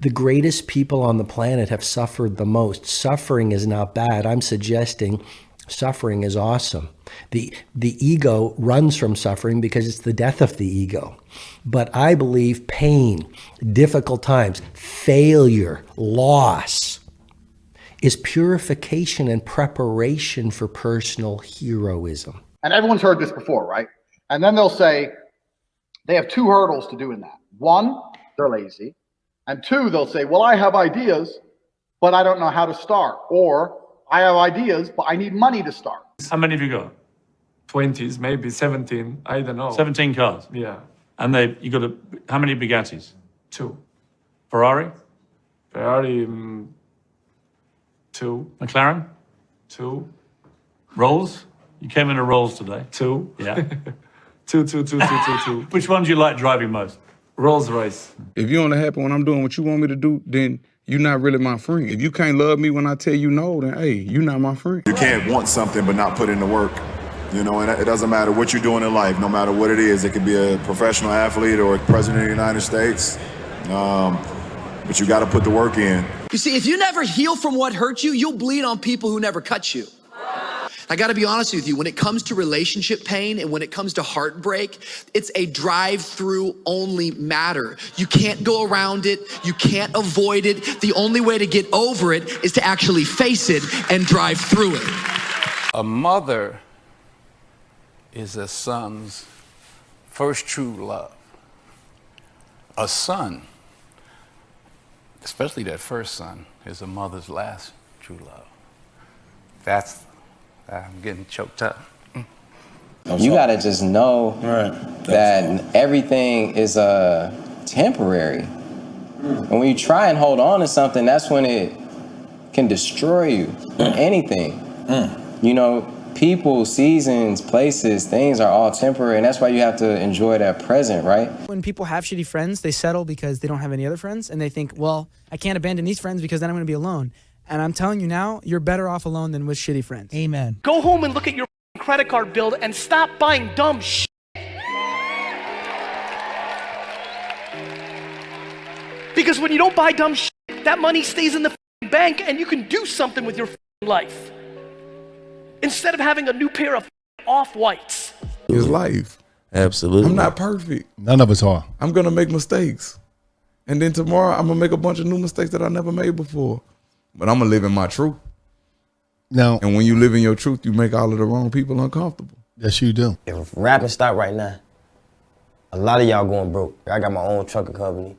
The greatest people on the planet have suffered the most. Suffering is not bad. I'm suggesting suffering is awesome. The ego runs from suffering because it's the death of the ego. But I believe pain, difficult times, failure, loss is purification and preparation for personal heroism. And everyone's heard this before, right? And then they'll say they have two hurdles to doing that. One, they're lazy. And two, they'll say, well, I have ideas, but I don't know how to start. Or I have ideas, but I need money to start. How many have you got? 20s, maybe 17. I don't know. 17 cars? Yeah. And you got how many Bugattis? 2. Ferrari? Ferrari, 2. McLaren? 2. Rolls? You came in a Rolls today. 2. Yeah. 2. Which one do you like driving most? Rolls Royce. If you only happy when I'm doing what you want me to do, then you're not really my friend. If you can't love me when I tell you no, then hey, you're not my friend. You can't want something but not put in the work. You know, and it doesn't matter what you're doing in life, no matter what it is. It could be a professional athlete or a president of the United States. But you got to put the work in. You see, if you never heal from what hurt you, you'll bleed on people who never cut you. I got to be honest with you, when it comes to relationship pain and when it comes to heartbreak, it's a drive-through only matter. You can't go around it. You can't avoid it. The only way to get over it is to actually face it and drive through it. A mother is a son's first true love. A son, especially that first son, is a mother's last true love. I'm getting choked up. You gotta just know that everything is temporary. And when you try and hold on to something, that's when it can destroy you. Anything. You know, people, seasons, places, things are all temporary, and that's why you have to enjoy that present, right? When people have shitty friends, they settle because they don't have any other friends, and they think, well, I can't abandon these friends because then I'm gonna be alone. And I'm telling you now, you're better off alone than with shitty friends. Amen. Go home and look at your credit card bill and stop buying dumb shit. Because when you don't buy dumb shit, that money stays in the bank and you can do something with your life. Instead of having a new pair of off-whites. It's life. Absolutely. I'm not perfect. None of us are. I'm going to make mistakes. And then tomorrow, I'm going to make a bunch of new mistakes that I never made before. But I'm going to live in my truth. Now, and when you live in your truth, you make all of the wrong people uncomfortable. Yes, you do. If rapping stopped right now, a lot of y'all going broke. I got my own trucking company,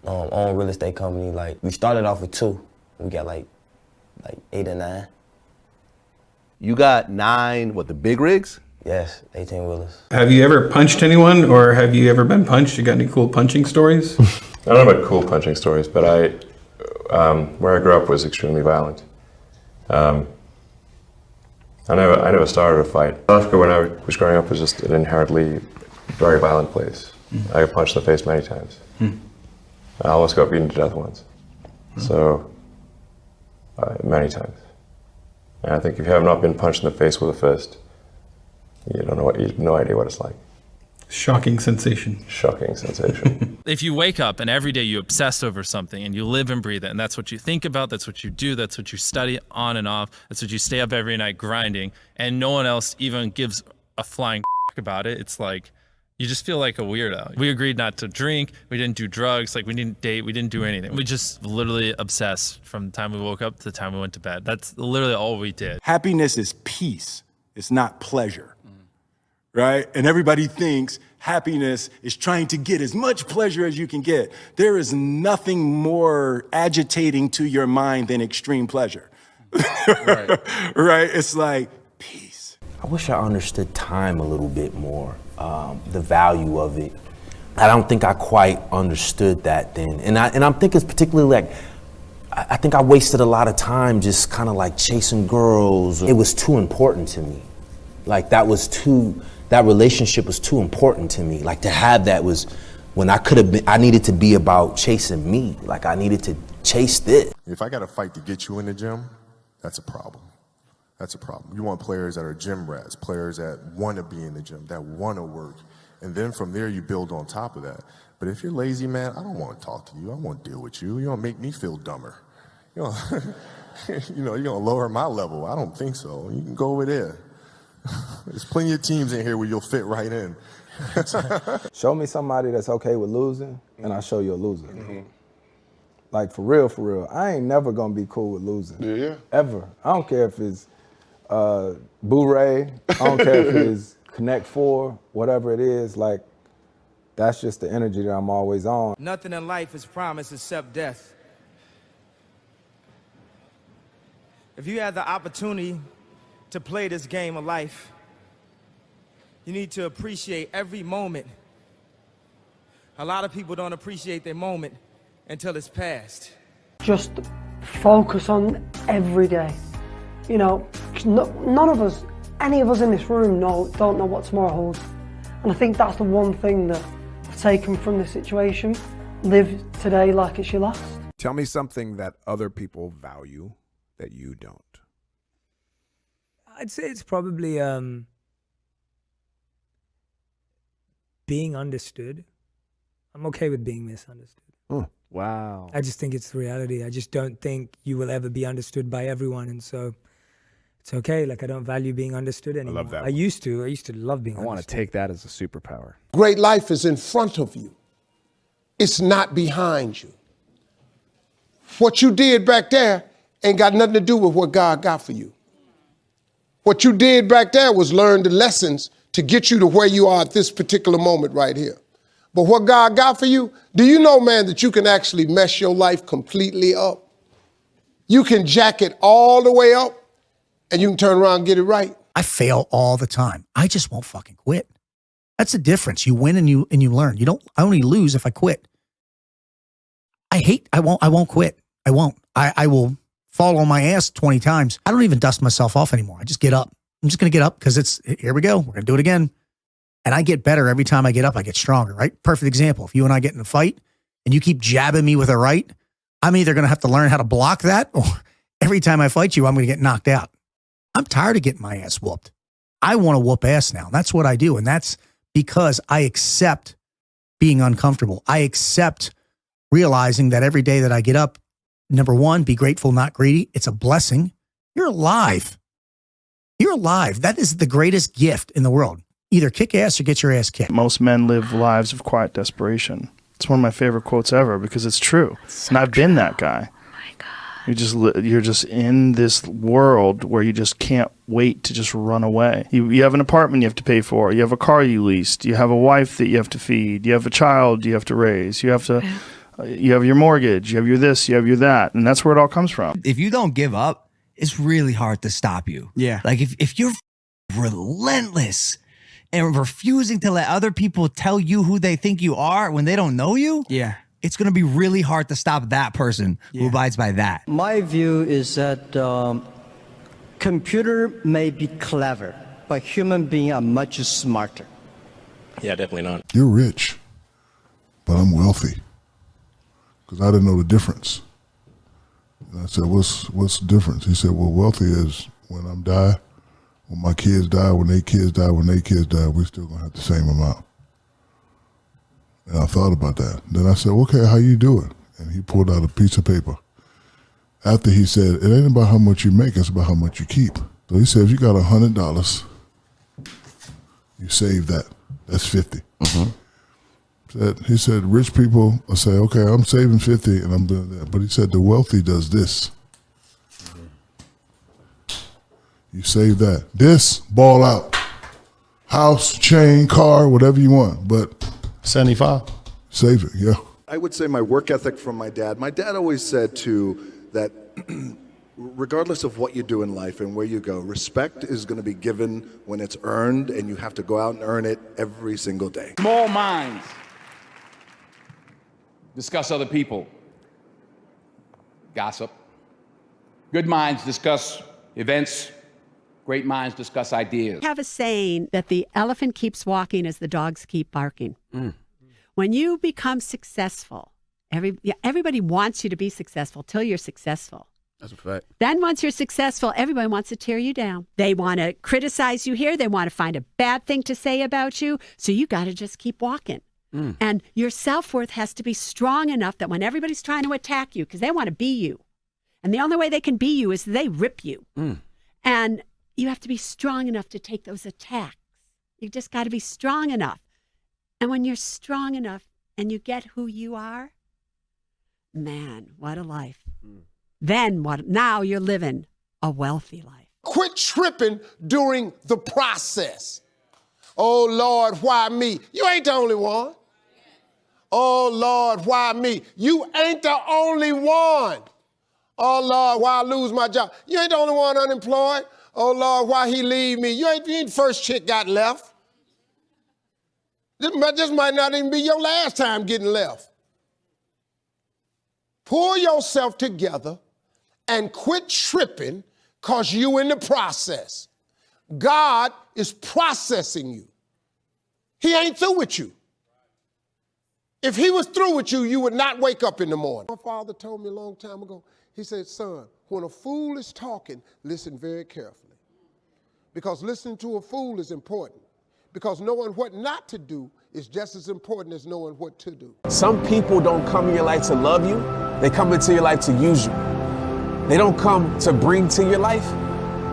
own real estate company. Like, we started off with 2. We got like 8 or 9. You got 9, what, the big rigs? Yes, 18-wheelers. Have you ever punched anyone, or have you ever been punched? You got any cool punching stories? I don't know about cool punching stories, but where I grew up was extremely violent. I never started a fight. Africa, when I was growing up, was just an inherently very violent place. I got punched in the face many times. I almost got beaten to death once. So, many times. And I think if you have not been punched in the face with a fist, you have no idea what it's like. Shocking sensation. Shocking sensation. If you wake up and every day you obsess over something and you live and breathe it, and that's what you think about, that's what you do, that's what you study on and off, that's what you stay up every night grinding, and no one else even gives a flying about it, it's like, you just feel like a weirdo. We agreed not to drink, we didn't do drugs, like we didn't date, we didn't do anything. We just literally obsessed from the time we woke up to the time we went to bed. That's literally all we did. Happiness is peace. It's not pleasure. Right? And everybody thinks happiness is trying to get as much pleasure as you can get. There is nothing more agitating to your mind than extreme pleasure. Right? It's like peace. I wish I understood time a little bit more, the value of it. I don't think I quite understood that then. And I'm thinking it's particularly like, I think I wasted a lot of time just kind of like chasing girls. It was too important to me. Like that relationship was too important to me. Like to have that was when I needed to be about chasing me. Like I needed to chase this. If I got to fight to get you in the gym, that's a problem. That's a problem. You want players that are gym rats, players that want to be in the gym, that want to work, And then from there, you build on top of that. But if you're lazy, man, I don't want to talk to you. I won't deal with you. You don't make me feel dumber. You know, you're going to lower my level. I don't think so. You can go over there. There's plenty of teams in here where you'll fit right in. Show me somebody that's okay with losing, and I'll show you a loser. Like, for real, I ain't never gonna be cool with losing. Yeah. Ever. I don't care if it's Blu-ray, I don't care if it's Connect 4, whatever it is, like, that's just the energy that I'm always on. Nothing in life is promised except death. If you had the opportunity to play this game of life, you need to appreciate every moment. A lot of people don't appreciate their moment until it's past. Just focus on every day. You know, none of us, any of us in this room don't know what tomorrow holds. And I think that's the one thing that I've taken from this situation. Live today like it's your last. Tell me something that other people value that you don't. I'd say it's probably being understood. I'm okay with being misunderstood. Wow. I just think it's the reality. I just don't think you will ever be understood by everyone, and so it's okay. Like, I don't value being understood anymore. I love that. I used to love being I want to understood. take that as a superpower. Great life is in front of you. It's not behind you. What you did back there ain't got nothing to do with what God got for you. What you did back there was learn the lessons to get you to where you are at this particular moment right here. But what God got for you, do you know, man, that you can actually mess your life completely up? You can jack it all the way up, and you can turn around and get it right. I fail all the time. I just won't fucking quit. That's the difference. You win and you learn. I only lose if I quit. I won't quit. I won't. I will fall on my ass 20 times. I don't even dust myself off anymore. I just get up. I'm just going to get up because here we go. We're going to do it again. And I get better every time I get up. I get stronger, right? Perfect example. If you and I get in a fight and you keep jabbing me with a right, I'm either going to have to learn how to block that, or every time I fight you, I'm going to get knocked out. I'm tired of getting my ass whooped. I want to whoop ass now. That's what I do. And that's because I accept being uncomfortable. I accept realizing that every day that I get up, number one, be grateful, not greedy. It's a blessing. You're alive. You're alive. That is the greatest gift in the world. Either kick ass or get your ass kicked. Most men live lives of quiet desperation. It's one of my favorite quotes ever because it's true. And I've been that guy. You're just in this world where you just can't wait to just run away. You have an apartment you have to pay for. You have a car you leased. You have a wife that you have to feed. You have a child you have to raise. You have your mortgage. You have your this. You have your that. And that's where it all comes from. If you don't give up, it's really hard to stop you. Yeah. Like if you're relentless and refusing to let other people tell you who they think you are when they don't know you, it's going to be really hard to stop that person who abides by that. My view is that computer may be clever, but human beings are much smarter. Yeah, definitely not. You're rich, but I'm wealthy. Because I didn't know the difference. And I said, what's the difference? He said, well, wealthy is when I'm die, when my kids die, when they kids die, when they kids die, we're still going to have the same amount. And I thought about that. Then I said, okay, how you do it? And he pulled out a piece of paper. After he said, it ain't about how much you make, it's about how much you keep. So he said, if you got $100, you save that. That's 50. He said, rich people will say, okay, I'm saving 50 and I'm doing that. But he said, the wealthy does this. You save that. This, ball out. House, chain, car, whatever you want. But 75. Save it, yeah. I would say my work ethic from my dad. My dad always said too that regardless of what you do in life and where you go, respect is going to be given when it's earned, and you have to go out and earn it every single day. Small minds discuss other people, gossip. Good minds discuss events. Great minds discuss ideas. I have a saying that the elephant keeps walking as the dogs keep barking. When you become successful, everybody wants you to be successful till you're successful. That's a fact. Then once you're successful, everybody wants to tear you down. They want to criticize you here. They want to find a bad thing to say about you. So you got to just keep walking. And your self-worth has to be strong enough that when everybody's trying to attack you, because they want to be you, and the only way they can be you is they rip you. And you have to be strong enough to take those attacks. You just got to be strong enough. And when you're strong enough and you get who you are, man, what a life. Then what? Now you're living a wealthy life. Quit tripping during the process. Oh, Lord, why me? You ain't the only one. Oh, Lord, why me? You ain't the only one. Oh, Lord, why I lose my job? You ain't the only one unemployed. Oh, Lord, why he leave me? You ain't the first chick got left. This might not even be your last time getting left. Pull yourself together and quit tripping because you in the process. God is processing you. He ain't through with you. If he was through with you, you would not wake up in the morning. My father told me a long time ago, he said, son, when a fool is talking, listen very carefully. Because listening to a fool is important. Because knowing what not to do is just as important as knowing what to do. Some people don't come in your life to love you. They come into your life to use you. They don't come to bring to your life.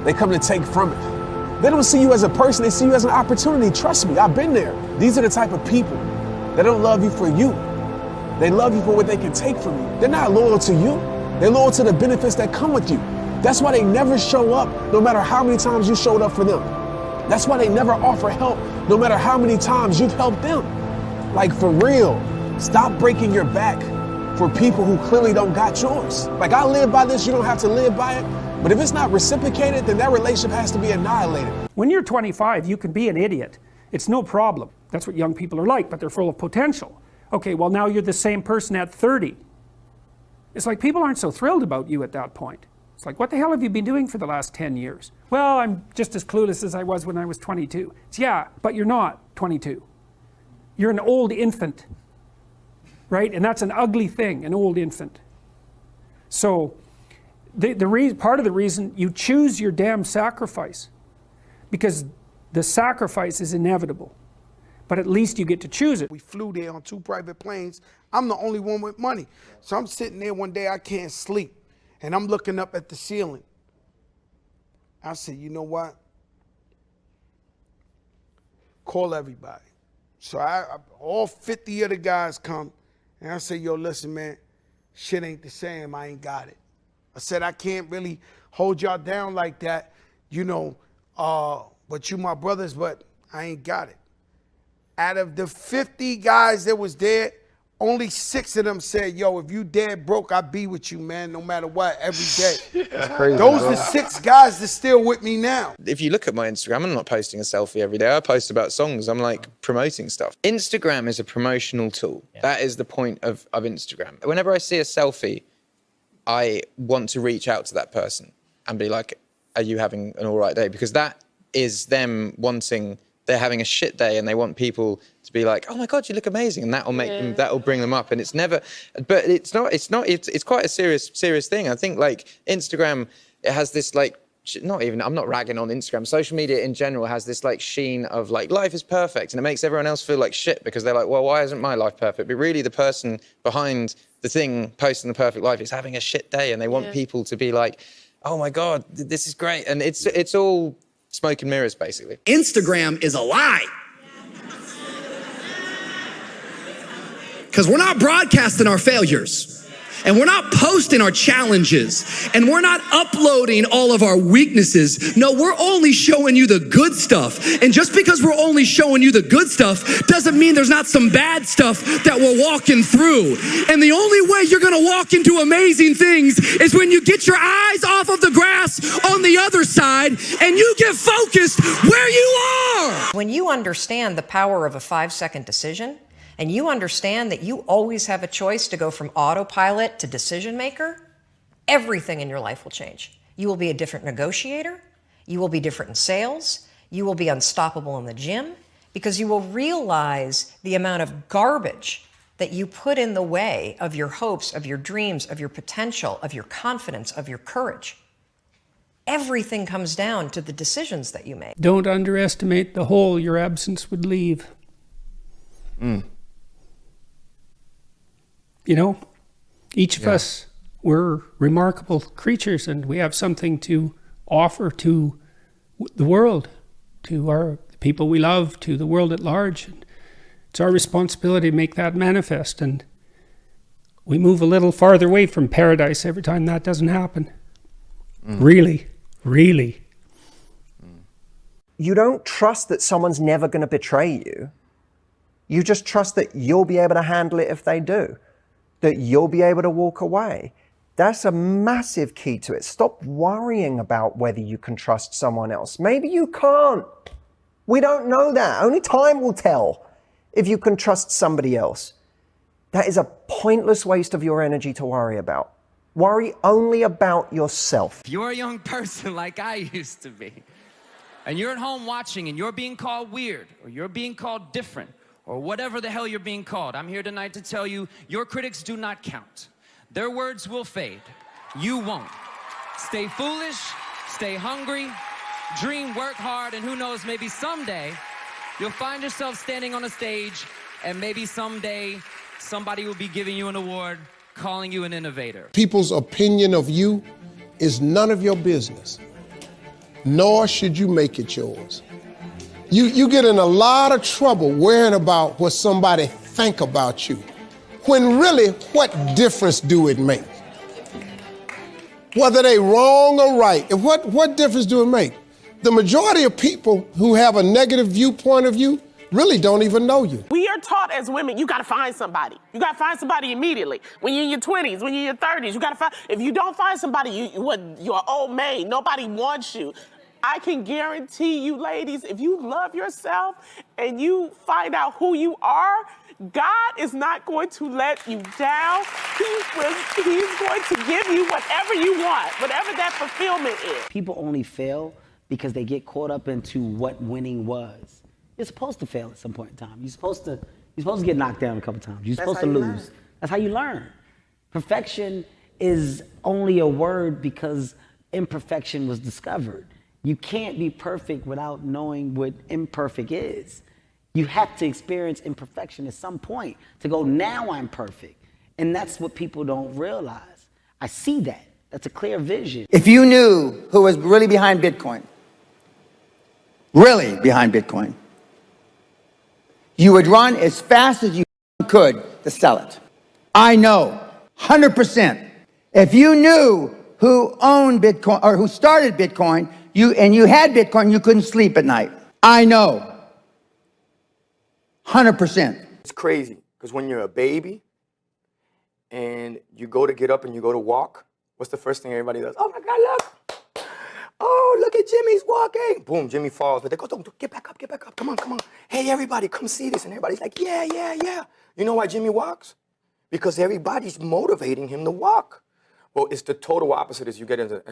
They come to take from it. They don't see you as a person. They see you as an opportunity. Trust me, I've been there. These are the type of people that don't love you for you. They love you for what they can take from you. They're not loyal to you. They're loyal to the benefits that come with you. That's why they never show up, no matter how many times you showed up for them. That's why they never offer help, no matter how many times you've helped them. Like, for real, stop breaking your back for people who clearly don't got yours. Like, I live by this, you don't have to live by it. But if it's not reciprocated, then that relationship has to be annihilated. When you're 25, you can be an idiot. It's no problem. That's what young people are like, but they're full of potential. Okay, well, now you're the same person at 30. It's like people aren't so thrilled about you at that point. It's like, what the hell have you been doing for the last 10 years? Well, I'm just as clueless as I was when I was 22. It's, yeah, but you're not 22. You're an old infant, right? And that's an ugly thing, an old infant. So part of the reason you choose your damn sacrifice, because the sacrifice is inevitable, but at least you get to choose it. We flew there on 2 private planes. I'm the only one with money. So I'm sitting there one day, I can't sleep. And I'm looking up at the ceiling. I said, you know what? Call everybody. So all 50 of the guys come, and I say, yo, listen, man, shit ain't the same. I ain't got it. I said, I can't really hold y'all down like that, you know, but you my brothers, but I ain't got it. Out of the 50 guys that was there, only 6 of them said, yo, if you dead broke, I'll be with you, man, no matter what, every day. That's crazy. Those are the 6 guys that's still with me now. If you look at my Instagram, I'm not posting a selfie every day. I post about songs. I'm like promoting stuff. Instagram is a promotional tool. Yeah. That is the point of Instagram. Whenever I see a selfie, I want to reach out to that person and be like, are you having an all right day? Because that is them wanting, they're having a shit day and they want people to be like, oh my God, you look amazing. And that'll make them, that'll bring them up. And it's never, but it's quite a serious thing. I think like Instagram, it has this like, I'm not ragging on Instagram. Social media in general has this like sheen of like, life is perfect. And it makes everyone else feel like shit because they're like, well, why isn't my life perfect? But really the person behind the thing posting the perfect life is having a shit day. And they want people to be like, oh my God, this is great. And it's all smoke and mirrors, basically. Instagram is a lie. Because we're not broadcasting our failures. And we're not posting our challenges. And we're not uploading all of our weaknesses. No, we're only showing you the good stuff. And just because we're only showing you the good stuff doesn't mean there's not some bad stuff that we're walking through. And the only way you're going to walk into amazing things is when you get your eyes off of the grass on the other side and you get focused where you are. When you understand the power of a 5-second decision, and you understand that you always have a choice to go from autopilot to decision maker, everything in your life will change. You will be a different negotiator. You will be different in sales. You will be unstoppable in the gym because you will realize the amount of garbage that you put in the way of your hopes, of your dreams, of your potential, of your confidence, of your courage. Everything comes down to the decisions that you make. Don't underestimate the hole your absence would leave. You know, each of us, we're remarkable creatures, and we have something to offer to the world, to our people we love, to the world at large. And it's our responsibility to make that manifest, and we move a little farther away from paradise every time that doesn't happen. Really. You don't trust that someone's never going to betray you. You just trust that you'll be able to handle it if they do, that you'll be able to walk away. That's a massive key to it. Stop worrying about whether you can trust someone else. Maybe you can't. We don't know that. Only time will tell if you can trust somebody else. That is a pointless waste of your energy to worry about. Worry only about yourself. If you're a young person like I used to be, and you're at home watching and you're being called weird, or you're being called different, or whatever the hell you're being called, I'm here tonight to tell you, your critics do not count. Their words will fade. You won't. Stay foolish, stay hungry, dream, work hard, and who knows, maybe someday you'll find yourself standing on a stage, and maybe someday somebody will be giving you an award, calling you an innovator. People's opinion of you is none of your business, nor should you make it yours. You get in a lot of trouble worrying about what somebody think about you, when really, what difference do it make? Whether they wrong or right, and what difference do it make? The majority of people who have a negative viewpoint of you really don't even know you. We are taught as women, you gotta find somebody. You gotta find somebody immediately. When you're in your 20s, when you're in your 30s, you gotta find, if you don't find somebody, you're an old maid, nobody wants you. I can guarantee you, ladies, if you love yourself and you find out who you are, God is not going to let you down. He's going to give you whatever you want, whatever that fulfillment is. People only fail because they get caught up into what winning was. You're supposed to fail at some point in time. You're supposed to get knocked down a couple times. You're supposed to lose. That's how you learn. Perfection is only a word because imperfection was discovered. You can't be perfect without knowing what imperfect is. You have to experience imperfection at some point to go, now I'm perfect. And that's what people don't realize. I see that. That's a clear vision. If you knew who was really behind Bitcoin, you would run as fast as you could to sell it. I know, 100%. If you knew who owned Bitcoin or who started Bitcoin, you had Bitcoin, you couldn't sleep at night. I know, 100%. It's crazy, because when you're a baby and you go to get up and you go to walk, what's the first thing everybody does? Oh my God, look. Oh, look at Jimmy's walking. Boom, Jimmy falls, but they go, don't, get back up, come on. Hey, everybody, come see this. And everybody's like, yeah. You know why Jimmy walks? Because everybody's motivating him to walk. Well, it's the total opposite as you get into,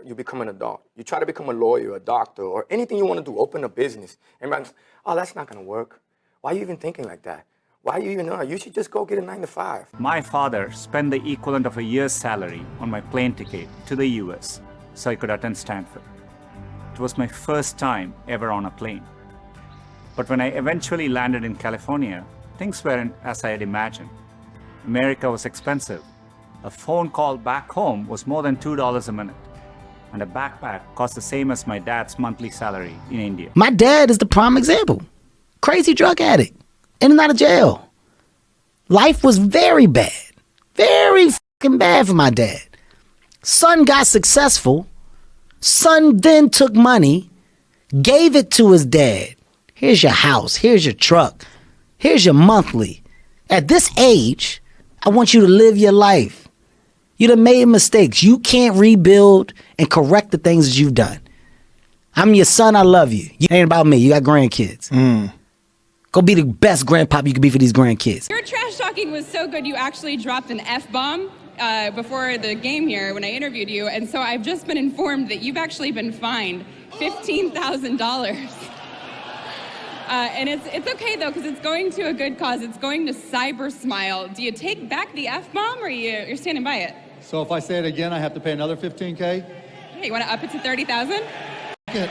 you become an adult. You try to become a lawyer, a doctor, or anything you want to do, open a business. Everybody's, oh, that's not going to work. Why are you even thinking like that? Why are you even know? You should just go get a 9-to-5. My father spent the equivalent of a year's salary on my plane ticket to the US so I could attend Stanford. It was my first time ever on a plane. But when I eventually landed in California, things weren't as I had imagined. America was expensive. A phone call back home was more than $2 a minute. And a backpack cost the same as my dad's monthly salary in India. My dad is the prime example. Crazy drug addict, in and out of jail. Life was very bad. Very fucking bad for my dad. Son got successful. Son then took money, gave it to his dad. Here's your house. Here's your truck. Here's your monthly. At this age, I want you to live your life. You done made mistakes. You can't rebuild and correct the things that you've done. I'm your son. I love you. It ain't about me. You got grandkids. Go be the best grandpop you can be for these grandkids. Your trash talking was so good, you actually dropped an F-bomb before the game here when I interviewed you. And so I've just been informed that you've actually been fined $15,000. And it's okay though, because it's going to a good cause. It's going to Cyber Smile. Do you take back the F-bomb, or you're standing by it? So if I say it again, I have to pay another $15K? Yeah, you want to up it to 30,000? It.